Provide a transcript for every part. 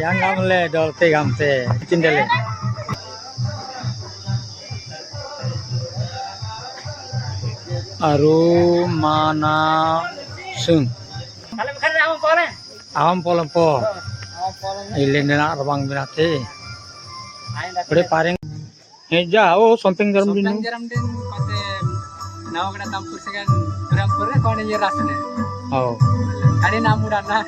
yang gamle dolte gamte cindele aru mana sung awam polam po ile nena rabang binate bade paring heja oh something garam din pate nawagna tampur segan rampur kone ye rasne oh ani namudana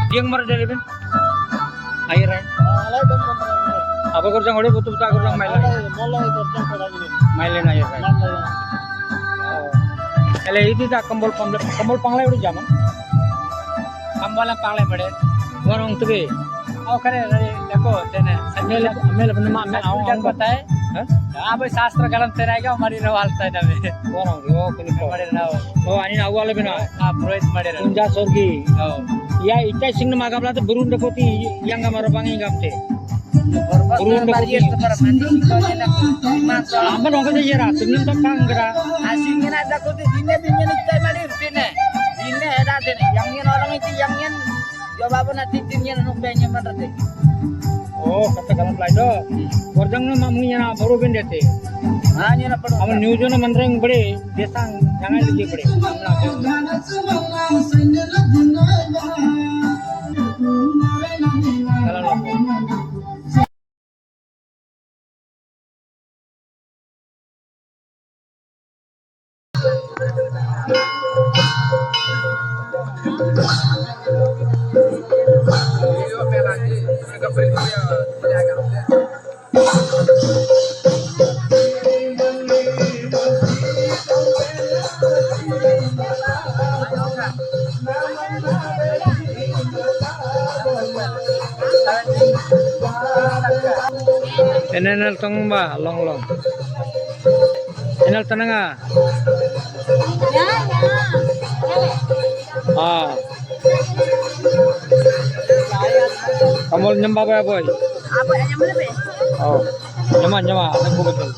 yang mar dari ben air ay apa kerja ngode betul betul kerja mailen air ay ele itu tak kembal panglai udah zaman kembal panglai bade orang tuh be आओ करे देखो तेने mail अपने मां में आओ पता है हां भाई शास्त्र गलत तेराएगा हमारी रवालता है नवे कोन हो कोनी पड़े ना ओ आणि नाव वाले बिना हां पुरोहित मडे कुंजा सोरगी या इटा सिंग मागाबला तो बुरुन देखोती यांगा मारो बांगी गामते बुरुन देखोती पर मानी ना आंबन होंगे जे रा सिंगन तो कांगरा सिंगन ada कोती दिने दिने निकtai mari rutine दिने ada dene yangin orang itu yangin jawab nanti timnya numpenya mana teh oh kata kalam plaido gorjang na mamunya na baru bendete hanya na padu aman news na mandreng bade desang jangan lagi bade enel tong ba long enel tananga ah kamu nyembah apa boy apa nyembah be oh nyembah ada ku betul